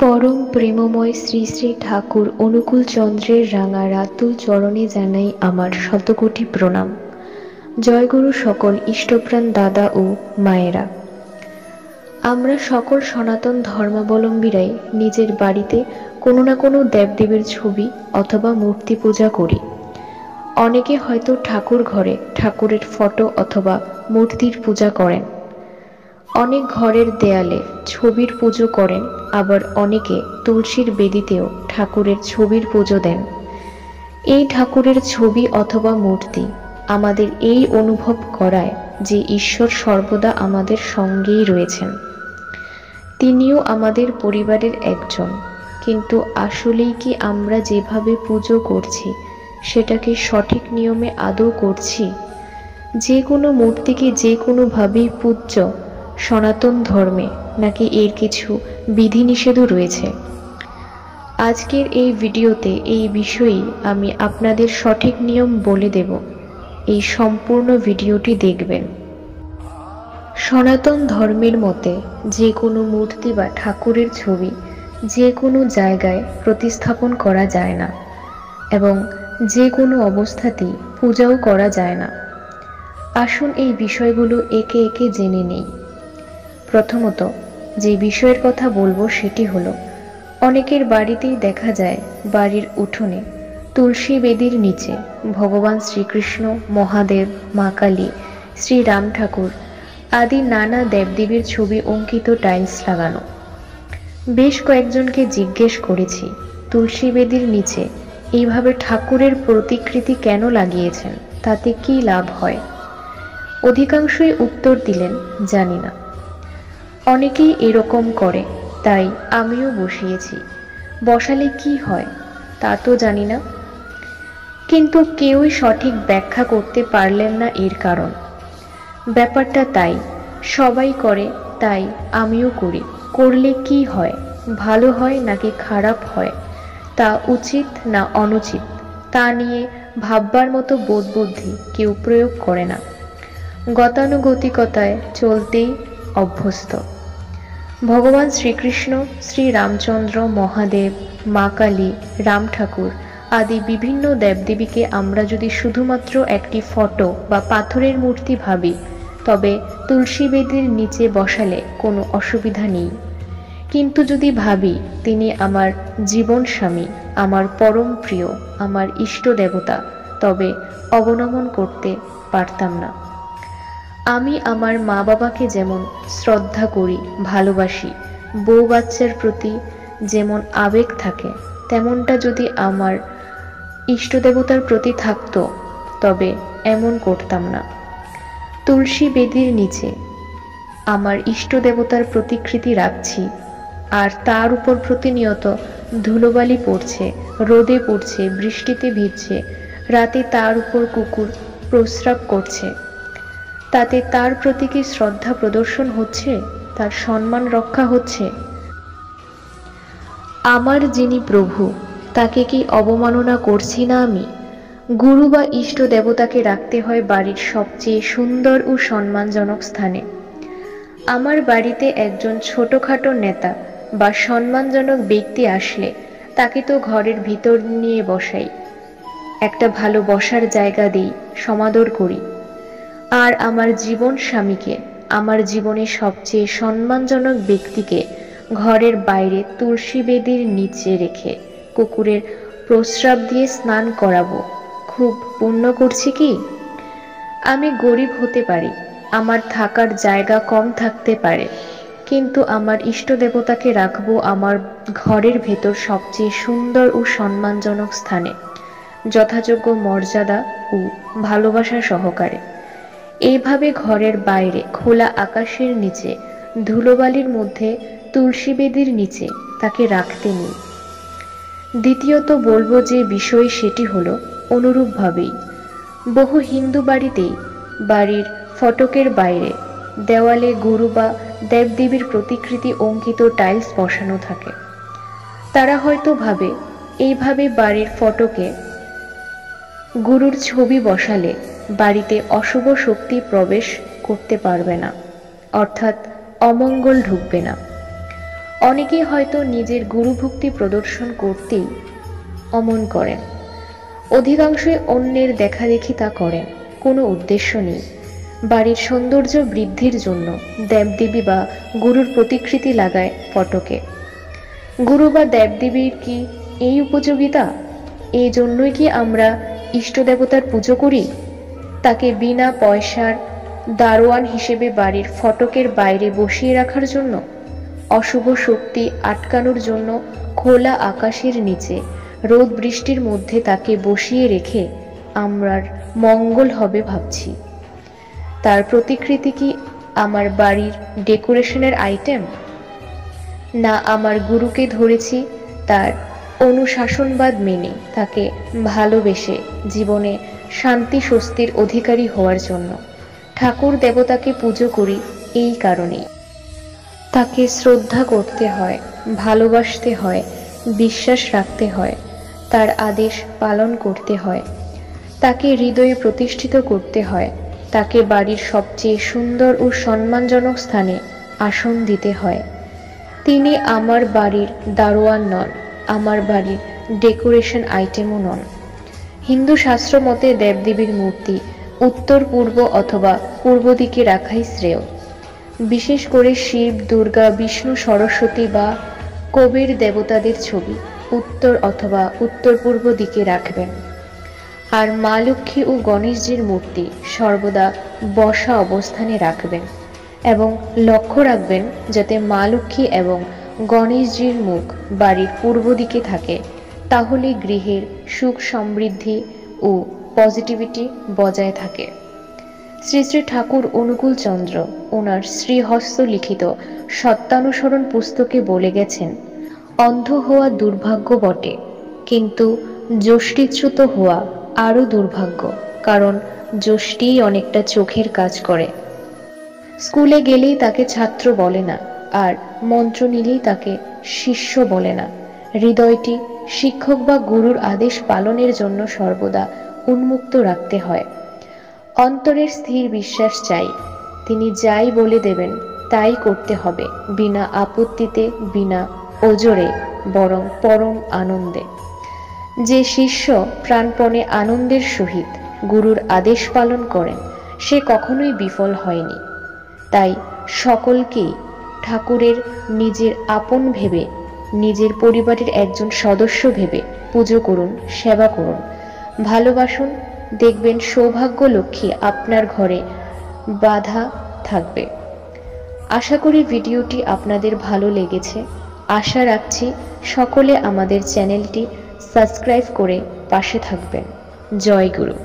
পরম প্রেমময় শ্রী শ্রী ঠাকুর অনুকূল চন্দ্রের রাঙা রাতুল চরণে জানাই আমার শতকোটি প্রণাম। জয়গুরু সকল ইষ্টপ্রাণ দাদা ও মায়েরা। আমরা সকল সনাতন ধর্মাবলম্বীরাই নিজের বাড়িতে কোনো না কোনো দেবদেবীর ছবি অথবা মূর্তি পূজা করি। অনেকে হয়তো ঠাকুর ঘরে ঠাকুরের ফটো অথবা মূর্তির পূজা করেন। অনেক ঘরের দেয়ালে ছবির পুজো করেন, আবার অনেকে তুলসীর বেদিতেও ঠাকুরের ছবির পুজো দেন। এই ঠাকুরের ছবি অথবা মূর্তি আমাদের এই অনুভব করায় যে ঈশ্বর সর্বদা আমাদের সঙ্গেই রয়েছেন, তিনিও আমাদের পরিবারের একজন। কিন্তু আসলেই কি আমরা যেভাবে পুজো করছি সেটাকে সঠিক নিয়মে আদৌ করছি? যে কোনো মূর্তি কি যে কোনোভাবেই পূজ্য সনাতন ধর্মে, নাকি এর কিছু বিধিনিষেধও রয়েছে? আজকের এই ভিডিওতে এই বিষয়েই আমি আপনাদের সঠিক নিয়ম বলে দেব। এই সম্পূর্ণ ভিডিওটি দেখবেন। সনাতন ধর্মের মতে যে কোনো মূর্তি বা ঠাকুরের ছবি যে কোনো জায়গায় প্রতিস্থাপন করা যায় না এবং যে কোনো অবস্থাতেই পূজাও করা যায় না। আসুন এই বিষয়গুলো একে একে জেনে নেই। প্রথমত, যে বিষয়ের কথা বলবো সেটি হলো, অনেকের বাড়িতেই দেখা যায় বাড়ির উঠোনে তুলসী বেদির নিচে ভগবান শ্রীকৃষ্ণ, মহাদেব, মা কালী, শ্রী রাম ঠাকুর আদি নানা দেবদেবীর ছবি অঙ্কিত টাইলস লাগানো। বেশ কয়েকজনকে জিজ্ঞেস করেছি, তুলসী বেদির নিচে এইভাবে ঠাকুরের প্রতিকৃতি কেন লাগিয়েছেন, তাতে কি লাভ হয়? অধিকাংশই উত্তর দিলেন, জানি না। অনেকেই এরকম করে, তাই আমিও বসিয়েছি। বসালে কি হয় তা তো জানি না। কিন্তু কেউই সঠিক ব্যাখ্যা করতে পারলেন না এর কারণ। ব্যাপারটা তাই, সবাই করে তাই আমিও করি। করলে কি হয়, ভালো হয় নাকি খারাপ হয়, তা উচিত না অনুচিত তা নিয়ে ভাববার মতো বোধ বুদ্ধি কেউ প্রয়োগ করে না। গতানুগতিকতায় চলতেই অভ্যস্ত। ভগবান শ্রীকৃষ্ণ, শ্রী রামচন্দ্র, মহাদেব, মা কালী, রাম ঠাকুর আদি বিভিন্ন দেবদেবীকে আমরা যদি শুধুমাত্র একটি ফটো বা পাথরের মূর্তি ভাবি, তবে তুলসী বেদির নিচে বসালে কোনো অসুবিধা নেই। কিন্তু যদি ভাবি তিনি আমার জীবন স্বামী, আমার পরম প্রিয়, আমার ইষ্ট দেবতা, তবে অবনমন করতে পারতাম না। আমি আমার মা বাবাকে যেমন শ্রদ্ধা করি, ভালোবাসি, বউ বাচ্চার প্রতি যেমন আবেগ থাকে, তেমনটা যদি আমার ইষ্ট দেবতার প্রতি থাকতো, তবে এমন করতাম না। তুলসী বেদির নিচে আমার ইষ্ট দেবতার প্রতিকৃতি রাখছি, আর তার উপর প্রতিনিয়ত ধুলোবালি পড়ছে, রোদে পড়ছে, বৃষ্টিতে ভিজছে, রাতে তার উপর কুকুর প্রস্রাব করছে। তাতে তার প্রতি কি শ্রদ্ধা প্রদর্শন হচ্ছে, তার সম্মান রক্ষা হচ্ছে? আমার যিনি প্রভু, তাকে কি অবমাননা করছি না আমি? গুরু বা ইষ্ট দেবতাকে রাখতে হয় বাড়ির সবচেয়ে সুন্দর ও সম্মানজনক স্থানে। আমার বাড়িতে একজন ছোটখাটো নেতা বা সম্মানজনক ব্যক্তি আসলে তাকে তো ঘরের ভিতর নিয়ে বসাই, একটা ভালো বসার জায়গা দিই, সমাদর করি। আর আমার জীবন স্বামীকে, আমার জীবনের সবচেয়ে সম্মানজনক ব্যক্তিকে ঘরের বাইরে তুলসী বেদির নিচে রেখে কুকুরের প্রস্রাব দিয়ে স্নান করাবো, খুব পুণ্য করছি কি? আমি গরিব হতে পারি, আমার থাকার জায়গা কম থাকতে পারে, কিন্তু আমার ইষ্ট দেবতাকে রাখবো আমার ঘরের ভেতর সবচেয়ে সুন্দর ও সম্মানজনক স্থানে, যথাযোগ্য মর্যাদা ও ভালোবাসা সহকারে। এইভাবে ঘরের বাইরে খোলা আকাশের নিচে ধুলোবালির মধ্যে তুলসী বেদির নিচে তাকে রাখতে নেই। দ্বিতীয়ত বলবো যে বিষয়, সেটি হলো অনুরূপভাবেই বহু হিন্দু বাড়িতেই বাড়ির ফটকের বাইরে দেওয়ালে গুরু বা দেবদেবীর প্রতিকৃতি অঙ্কিত টাইলস বসানো থাকে। তারা হয়তো ভাবে এইভাবে বাড়ির ফটকে গুরুর ছবি বসালে বাড়িতে অশুভ শক্তি প্রবেশ করতে পারবে না, অর্থাৎ অমঙ্গল ঢুকবে না। অনেকেই হয়তো নিজের গুরুভক্তি প্রদর্শন করতেই অমন করেন, অধিকাংশই অন্যের দেখাদেখি তা করেন, কোনো উদ্দেশ্য নেই। বাড়ির সৌন্দর্য বৃদ্ধির জন্য দেবদেবী বা গুরুর প্রতিকৃতি লাগায় ফটকে। গুরু বা দেবদেবীর কি এই উপযোগিতা? এই জন্যই কি আমরা ইষ্টদেবতার পুজো করি? তাকে বিনা পয়সার দারোয়ান হিসেবে বাড়ির ফটকের বাইরে বসিয়ে রাখার জন্য? অশুভ শক্তি আটকানোর জন্য খোলা আকাশের নিচে রোদ বৃষ্টির মধ্যে তাকে বসিয়ে রেখে আমরার মঙ্গল হবে ভাবছি। তার প্রতিকৃতি কি আমার বাড়ির ডেকোরেশনের আইটেম? না, আমার গুরুকে ধরেছি তার অনুশাসনবাদ মেনে, তাকে ভালোবেসে জীবনে শান্তি স্বস্তির অধিকারী হওয়ার জন্য। ঠাকুর দেবতাকে পুজো করি এই কারণেই। তাকে শ্রদ্ধা করতে হয়, ভালোবাসতে হয়, বিশ্বাস রাখতে হয়, তার আদেশ পালন করতে হয়, তাকে হৃদয়ে প্রতিষ্ঠিত করতে হয়, তাকে বাড়ির সবচেয়ে সুন্দর ও সম্মানজনক স্থানে আসন দিতে হয়। তিনি আমার বাড়ির দারোয়ান নন, আমার বাড়ির ডেকোরেশন আইটেমও নন। হিন্দু শাস্ত্র মতে দেবদেবীর মূর্তি উত্তর পূর্ব অথবা পূর্ব দিকে রাখাই শ্রেয়। বিশেষ করে শিব, দুর্গা, বিষ্ণু, সরস্বতী বা কবির দেবতাদের ছবি উত্তর অথবা উত্তর পূর্ব দিকে রাখবেন। আর মা লক্ষ্মী ও গণেশজির মূর্তি সর্বদা বসা অবস্থানে রাখবেন এবং লক্ষ্য রাখবেন যাতে মা লক্ষ্মী এবং গণেশজির মুখ বাড়ির পূর্ব দিকে থাকে। তাহলে গৃহের সুখ সমৃদ্ধি ও পজিটিভিটি বজায় থাকে। শ্রী শ্রী ঠাকুর অনুকূল চন্দ্র ওনার শ্রীহস্ত লিখিত সত্যানুসরণ পুস্তকে বলে গেছেন, অন্ধ হওয়া দুর্ভাগ্য বটে, কিন্তু যষ্টিচ্যুত হওয়া আরও দুর্ভাগ্য, কারণ যষ্টিই অনেকটা চোখের কাজ করে। স্কুলে গেলেই তাকে ছাত্র বলে না, আর মন্ত্র নিলেই তাকে শিষ্য বলে না। হৃদয়টি শিক্ষক বা গুরুর আদেশ পালনের জন্য সর্বদা উন্মুক্ত রাখতে হয়। অন্তরের স্থির বিশ্বাস চাই, তিনি যাই বলে দেবেন তাই করতে হবে, বিনা আপত্তিতে, বিনা ওজরে, বরং পরম আনন্দে। যে শিষ্য প্রাণপণে আনন্দের সহিত গুরুর আদেশ পালন করেন, সে কখনোই বিফল হয়নি। তাই সকলকেই ঠাকুরের নিজের আপন ভেবে, নিজের পরিবারের একজন সদস্য ভেবে পুজো করুন, সেবা করুন, ভালোবাসুন। দেখবেন সৌভাগ্য লক্ষ্মী আপনার ঘরে বাধা থাকবে। আশা করি ভিডিওটি আপনাদের ভালো লেগেছে। আশা রাখছি সকলে আমাদের চ্যানেলটি সাবস্ক্রাইব করে পাশে থাকবেন। জয় গুরু।